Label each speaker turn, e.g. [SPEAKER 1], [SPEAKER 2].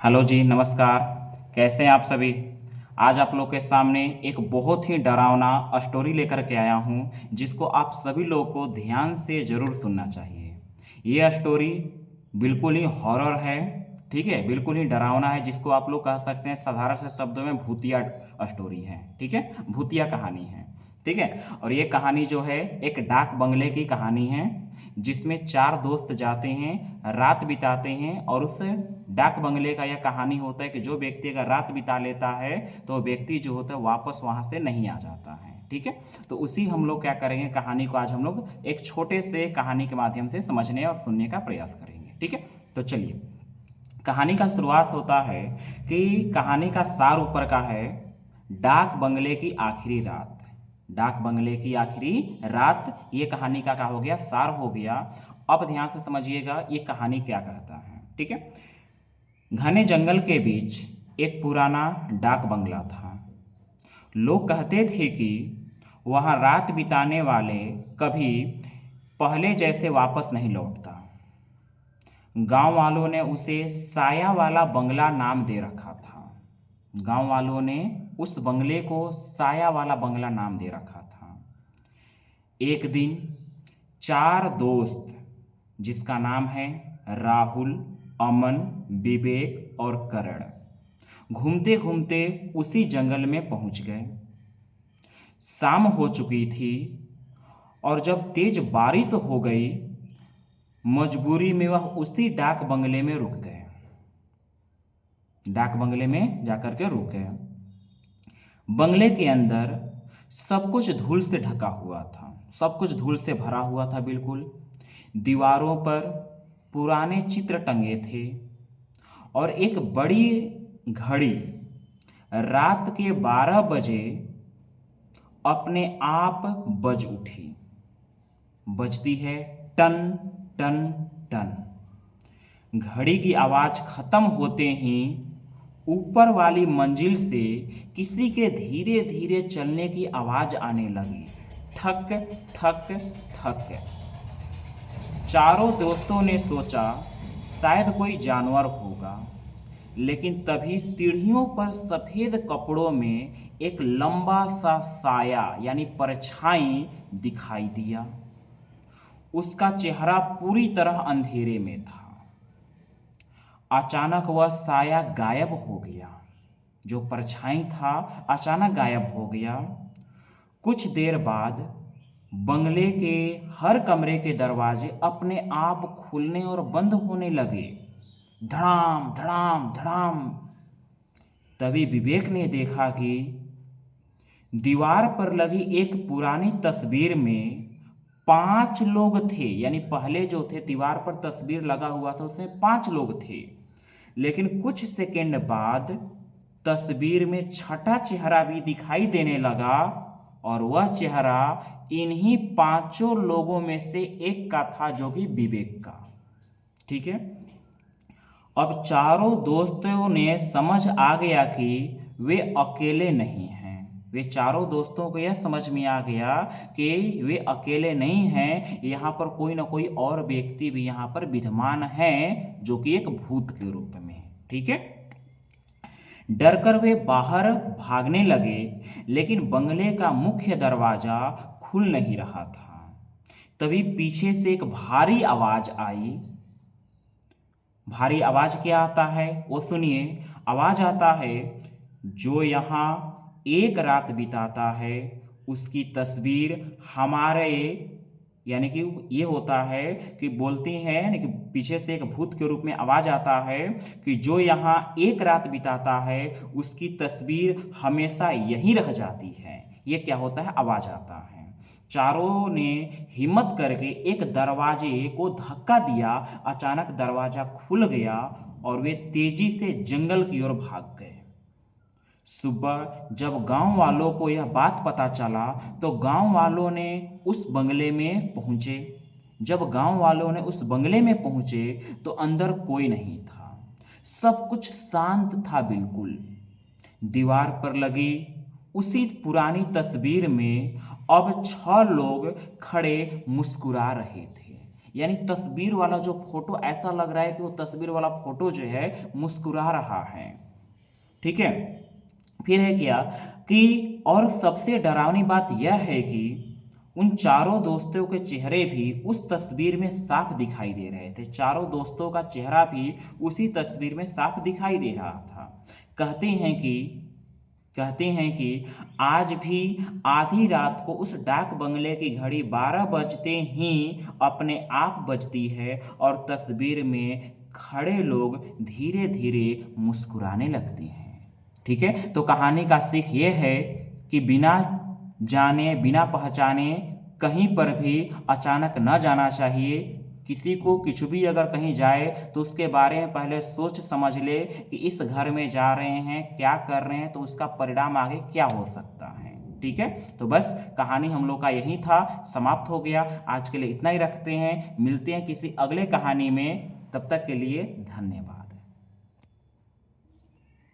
[SPEAKER 1] Hello जी, नमस्कार। कैसे हैं आप सभी? आज आप लोग के सामने एक बहुत ही डरावना स्टोरी लेकर के आया हूं, जिसको आप सभी लोगों को ध्यान से ज़रूर सुनना चाहिए। ये स्टोरी बिल्कुल ही हॉरर है, ठीक है? बिल्कुल ही डरावना है, जिसको आप लोग कह सकते हैं साधारण से शब्दों में भूतिया स्टोरी है, ठीक है? भूतिया कहानी है, ठीक है? और ये कहानी जो है एक डाक बंगले की कहानी है, जिसमें चार दोस्त जाते हैं, रात बिताते हैं। और उस डाक बंगले का यह कहानी होता है कि जो व्यक्ति अगर रात बिता लेता है तो व्यक्ति जो होता है वापस वहां से नहीं आ जाता है, ठीक है? तो उसी हम लोग क्या करेंगे, कहानी को आज हम लोग एक छोटे से कहानी के माध्यम से समझने और सुनने का प्रयास करेंगे, ठीक है? तो चलिए, कहानी का शुरुआत होता है कि कहानी का सार ऊपर का है, डाक बंगले की आखिरी रात। डाक बंगले की आखिरी रात, ये कहानी का क्या हो गया, सार हो गया। अब ध्यान से समझिएगा ये कहानी क्या कहता है, ठीक है? घने जंगल के बीच एक पुराना डाक बंगला था। लोग कहते थे कि वहां रात बिताने वाले कभी पहले जैसे वापस नहीं लौटता। गांव वालों ने उसे साया वाला बंगला नाम दे रखा था। गांव वालों ने उस बंगले को साया वाला बंगला नाम दे रखा था। एक दिन चार दोस्त, जिसका नाम है राहुल, अमन, विवेक और करण, घूमते घूमते उसी जंगल में पहुंच गए। शाम हो चुकी थी और जब तेज बारिश हो गई, मजबूरी में वह उसी डाक बंगले में रुक गए। डाक बंगले में जाकर के रुक गए। बंगले के अंदर सब कुछ धूल से ढका हुआ था, सब कुछ धूल से भरा हुआ था बिल्कुल। दीवारों पर पुराने चित्र टंगे थे और एक बड़ी घड़ी रात के 12 बजे अपने आप बज उठी। बजती है टन टन टन। घड़ी की आवाज खत्म होते ही ऊपर वाली मंजिल से किसी के धीरे धीरे चलने की आवाज आने लगी, ठक ठक ठक। चारों दोस्तों ने सोचा शायद कोई जानवर होगा, लेकिन तभी सीढ़ियों पर सफेद कपड़ों में एक लंबा सा साया यानी परछाई दिखाई दिया। उसका चेहरा पूरी तरह अंधेरे में था। अचानक वह साया गायब हो गया। जो परछाई था अचानक गायब हो गया। कुछ देर बाद बंगले के हर कमरे के दरवाजे अपने आप खुलने और बंद होने लगे, धड़ाम धड़ाम धड़ाम। तभी विवेक ने देखा कि दीवार पर लगी एक पुरानी तस्वीर में 5 लोग थे। यानी पहले जो थे दीवार पर तस्वीर लगा हुआ था उसमें 5 लोग थे, लेकिन कुछ सेकंड बाद तस्वीर में छठा चेहरा भी दिखाई देने लगा और वह चेहरा इन्हीं पांचों लोगों में से एक का था, जो कि विवेक का, ठीक है? अब चारों दोस्तों ने समझ आ गया कि वे अकेले नहीं हैं। वे चारों दोस्तों को यह समझ में आ गया कि वे अकेले नहीं हैं, यहाँ पर कोई ना कोई और व्यक्ति भी यहाँ पर विद्यमान है, जो कि एक भूत के रूप में, ठीक है? डरकर वे बाहर भागने लगे, लेकिन बंगले का मुख्य दरवाजा खुल नहीं रहा था। तभी पीछे से एक भारी आवाज आई। भारी आवाज क्या आता है वो सुनिए। आवाज आता है, जो यहाँ एक रात बिताता है उसकी तस्वीर हमारे, यानी कि ये होता है कि बोलते हैं, यानी कि पीछे से एक भूत के रूप में आवाज आता है कि जो यहाँ एक रात बिताता है उसकी तस्वीर हमेशा यहीं रह जाती है। ये क्या होता है, आवाज आता है। चारों ने हिम्मत करके एक दरवाजे को धक्का दिया। अचानक दरवाजा खुल गया और वे तेजी से जंगल की ओर भाग गए। सुबह जब गांव वालों को यह बात पता चला तो गांव वालों ने उस बंगले में पहुंचे। जब गांव वालों ने उस बंगले में पहुंचे तो अंदर कोई नहीं था। सब कुछ शांत था बिल्कुल। दीवार पर लगी उसी पुरानी तस्वीर में अब 6 लोग खड़े मुस्कुरा रहे थे। यानी तस्वीर वाला जो फोटो ऐसा लग रहा है कि वो तस्वीर वाला फोटो जो है मुस्कुरा रहा है। ठीक है, फिर है क्या कि और सबसे डरावनी बात यह है कि उन चारों दोस्तों के चेहरे भी उस तस्वीर में साफ दिखाई दे रहे थे। चारों दोस्तों का चेहरा भी उसी तस्वीर में साफ दिखाई दे रहा था। कहते हैं कि कहते हैं कि आज भी आधी रात को उस डाक बंगले की घड़ी 12 बजते ही अपने आप बजती है और तस्वीर में खड़े लोग धीरे धीरे मुस्कुराने लगते हैं। ठीक है, तो कहानी का सीख ये है कि बिना जाने बिना पहचाने कहीं पर भी अचानक न जाना चाहिए। किसी को कुछ भी अगर कहीं जाए तो उसके बारे में पहले सोच समझ ले कि इस घर में जा रहे हैं, क्या कर रहे हैं, तो उसका परिणाम आगे क्या हो सकता है। ठीक है, तो बस कहानी हम लोग का यही था, समाप्त हो गया। आज के लिए इतना ही रखते हैं, मिलते हैं किसी अगले कहानी में, तब तक के लिए धन्यवाद।